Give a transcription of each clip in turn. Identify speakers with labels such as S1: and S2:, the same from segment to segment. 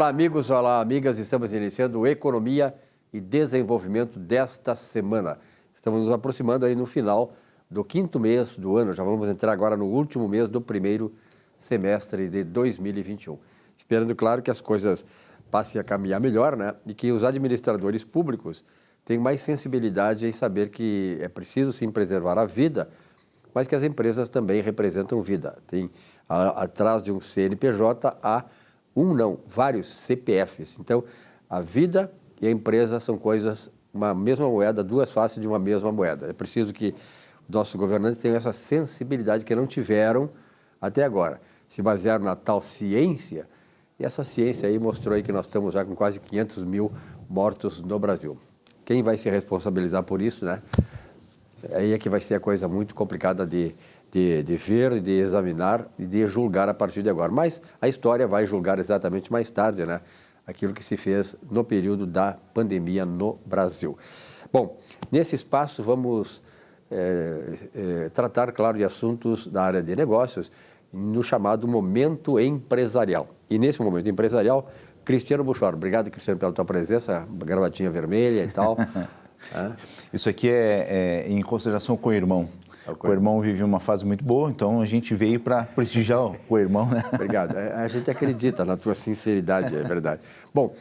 S1: Olá, amigos, olá, amigas. Estamos iniciando o Economia e Desenvolvimento desta semana. Estamos nos aproximando aí no final do quinto mês do ano. Já vamos entrar agora no último mês do primeiro semestre de 2021. Esperando, claro, que as coisas passem a caminhar melhor, né? E que os administradores públicos tenham mais sensibilidade em saber que é preciso, sim, preservar a vida, mas que as empresas também representam vida. Tem atrás de um CNPJ há vários CPFs. Então, a vida e a empresa são coisas, uma mesma moeda, duas faces de uma mesma moeda. É preciso que nossos governantes tenham essa sensibilidade que não tiveram até agora. Se basearam na tal ciência, e essa ciência aí mostrou aí que nós estamos já com quase 500 mil mortos no Brasil. Quem vai se responsabilizar por isso, né? Aí é que vai ser a coisa muito complicada de ver, de examinar e de julgar a partir de agora. Mas a história vai julgar exatamente mais tarde, né? Aquilo que se fez no período da pandemia no Brasil. Bom, nesse espaço vamos tratar, claro, de assuntos da área de negócios no chamado momento empresarial. E nesse momento empresarial, Cristiano Buchor. Obrigado, Cristiano, pela tua presença, gravatinha vermelha e tal.
S2: Isso aqui é em consideração com o irmão. O co-irmão vive uma fase muito boa, então a gente veio para prestigiar o co-irmão, né?
S1: Obrigado. A gente acredita na tua sinceridade, é verdade. Bom,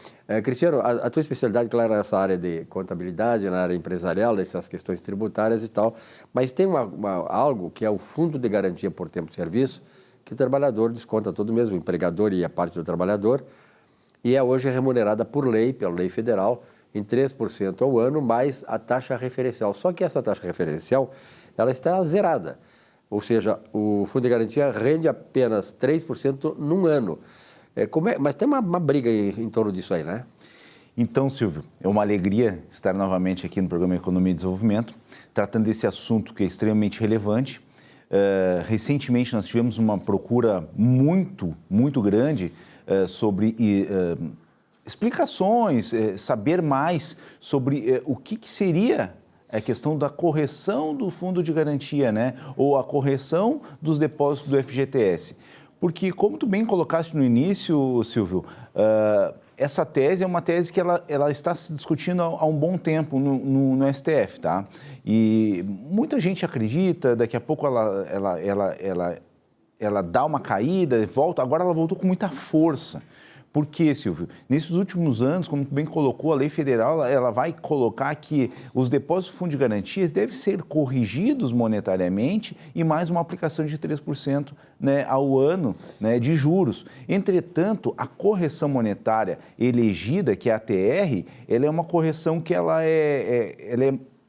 S1: Cristiano, a tua especialidade, claro, é essa área de contabilidade, na área empresarial, essas questões tributárias e tal, mas tem algo que é o Fundo de Garantia por Tempo de Serviço, que o trabalhador desconta todo mês, o empregador e a parte do trabalhador, e é hoje remunerada por lei, pela lei federal, em 3% ao ano, mais a taxa referencial. Só que essa taxa referencial, ela está zerada. Ou seja, o Fundo de Garantia rende apenas 3% num ano. Mas tem uma briga em torno disso aí, né?
S2: Então, Silvio, é uma alegria estar novamente aqui no programa Economia e Desenvolvimento, tratando desse assunto que é extremamente relevante. Recentemente, nós tivemos uma procura muito grande sobre explicações, saber mais sobre o que seria a questão da correção do fundo de garantia, né? Ou a correção dos depósitos do FGTS. Porque, como tu bem colocaste no início, Silvio, essa tese é uma tese que ela está se discutindo há um bom tempo no STF, tá? E muita gente acredita, daqui a pouco ela dá uma caída, volta, agora ela voltou com muita força. Por quê, Silvio? Nesses últimos anos, como bem colocou, a lei federal ela vai colocar que os depósitos do fundo de garantias devem ser corrigidos monetariamente e mais uma aplicação de 3%, né, ao ano, né, de juros. Entretanto, a correção monetária elegida, que é a TR, ela é uma correção que ela é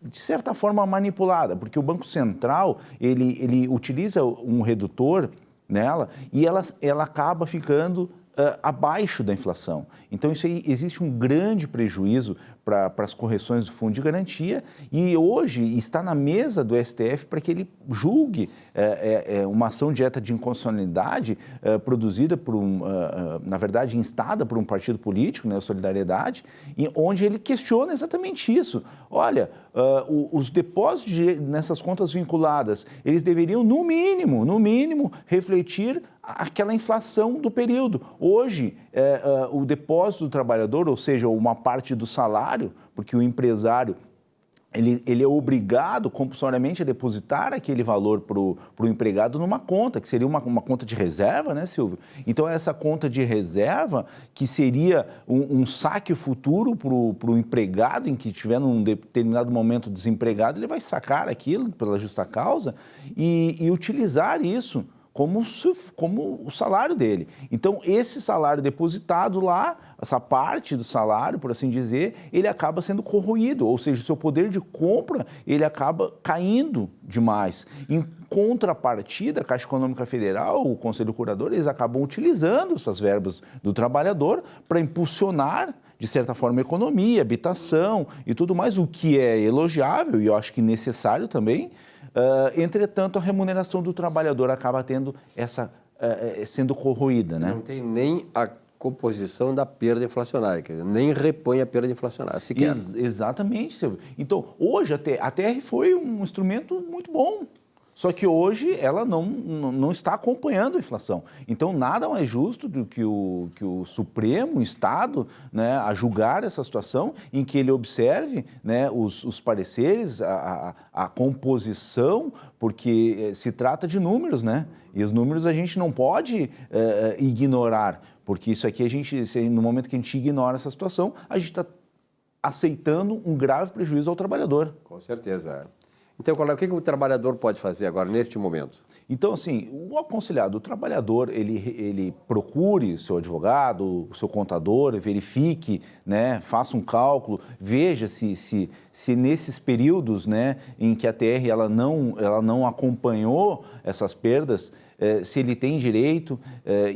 S2: de certa forma manipulada, porque o Banco Central ele utiliza um redutor nela e ela acaba ficando abaixo da inflação. Então, isso aí, existe um grande prejuízo para as correções do fundo de garantia e hoje está na mesa do STF para que ele julgue uma ação direta de inconstitucionalidade produzida por na verdade, instada por um partido político, né, a Solidariedade, onde ele questiona exatamente isso. Olha, os depósitos nessas contas vinculadas, eles deveriam, no mínimo, refletir aquela inflação do período. Hoje, o depósito do trabalhador, ou seja, uma parte do salário, porque o empresário ele é obrigado compulsoriamente a depositar aquele valor para o empregado numa conta, que seria uma conta de reserva, né, Silvio? Então, essa conta de reserva, que seria um saque futuro para o empregado, em que estiver num determinado momento desempregado, ele vai sacar aquilo pela justa causa e utilizar isso como o salário dele. Então, esse salário depositado lá, essa parte do salário, por assim dizer, ele acaba sendo corroído, ou seja, o seu poder de compra, ele acaba caindo demais. Em contrapartida, a Caixa Econômica Federal, o Conselho Curador, eles acabam utilizando essas verbas do trabalhador para impulsionar, de certa forma, a economia, habitação e tudo mais, o que é elogiável e eu acho que necessário também. Entretanto, a remuneração do trabalhador acaba tendo sendo corroída, né?
S1: Não tem nem a composição da perda inflacionária, quer dizer, nem repõe a perda inflacionária,
S2: Exatamente, Silvio. Então, hoje a TR foi um instrumento muito bom. Só que hoje ela não está acompanhando a inflação. Então, nada mais justo do que o Supremo, o Estado, né, a julgar essa situação em que ele observe, né, os pareceres, a composição, porque se trata de números, né? E os números a gente não pode ignorar, porque isso aqui no momento que a gente ignora essa situação, a gente está aceitando um grave prejuízo ao trabalhador.
S1: Com certeza. Então, o que o trabalhador pode fazer agora, neste momento?
S2: Então, assim, o aconselhado, o trabalhador, ele procure o seu advogado, o seu contador, verifique, né, faça um cálculo, veja se nesses períodos, né, em que a TR ela não acompanhou essas perdas, se ele tem direito,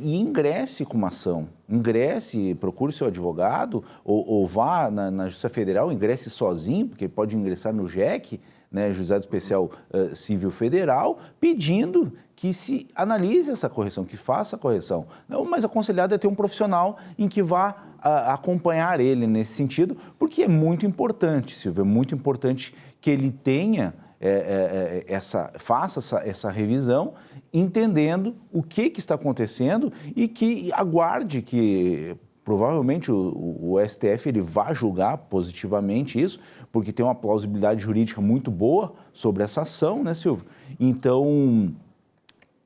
S2: e ingresse com uma ação. Ingresse, procure seu advogado, ou vá na Justiça Federal, ingresse sozinho, porque pode ingressar no JEC, né, Juizado Especial Civil Federal, pedindo que se analise essa correção, que faça a correção. O mais aconselhado é ter um profissional em que vá acompanhar ele nesse sentido, porque é muito importante, Silvio, é muito importante que ele tenha faça essa revisão, entendendo o que está acontecendo e que aguarde que provavelmente o STF ele vai julgar positivamente isso, porque tem uma plausibilidade jurídica muito boa sobre essa ação, né, Silvio? Então,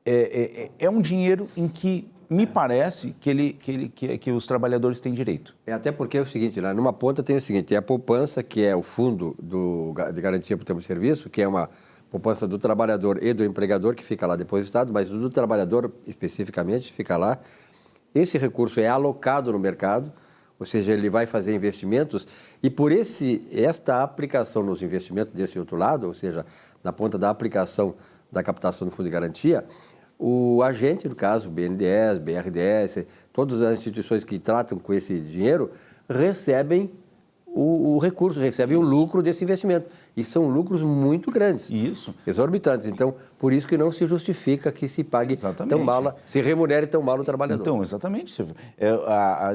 S2: é um dinheiro em que me parece que os trabalhadores têm direito.
S1: Até porque é o seguinte, né? Numa ponta tem o seguinte, tem a poupança, que é o fundo de garantia por tempo de serviço, que é uma poupança do trabalhador e do empregador, que fica lá depositado, mas do trabalhador especificamente fica lá. Esse recurso é alocado no mercado, ou seja, ele vai fazer investimentos e por esta aplicação nos investimentos desse outro lado, ou seja, na ponta da aplicação da captação do fundo de garantia, o agente, no caso, o BNDES, BRDES, todas as instituições que tratam com esse dinheiro, recebem o recurso, recebem o lucro desse investimento. E são lucros muito grandes.
S2: Isso.
S1: Exorbitantes. Então, por isso que não se justifica que se pague tão mal, se remunere tão mal o trabalhador.
S2: Então, exatamente, Silvio.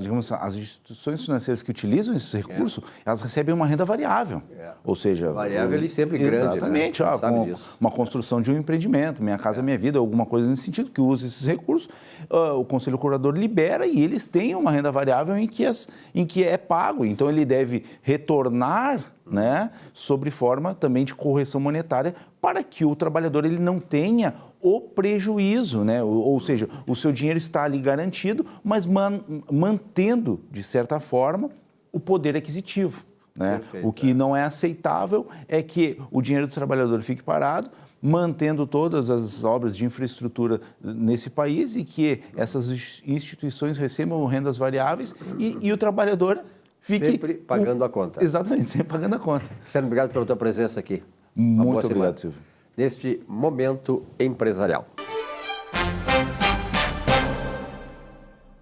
S2: Digamos, as instituições financeiras que utilizam esses recursos, elas recebem uma renda variável. Ou seja...
S1: Variável e sempre grande.
S2: Exatamente.
S1: Né?
S2: Uma construção de um empreendimento, Minha Casa Minha Vida, alguma coisa nesse sentido, que use esses recursos, o Conselho Curador libera e eles têm uma renda variável em que é pago. Então, ele deve retornar, né, sobre forma também de correção monetária para que o trabalhador ele não tenha o prejuízo, né? Ou seja, o seu dinheiro está ali garantido, mas mantendo, de certa forma, o poder aquisitivo. Né? O que não é aceitável é que o dinheiro do trabalhador fique parado, mantendo todas as obras de infraestrutura nesse país e que essas instituições recebam rendas variáveis e o trabalhador fique...
S1: Sempre pagando a conta.
S2: Exatamente, sempre pagando a conta.
S1: Cristiano, obrigado pela tua presença aqui.
S2: Muito obrigado, Silvio.
S1: Neste Momento Empresarial.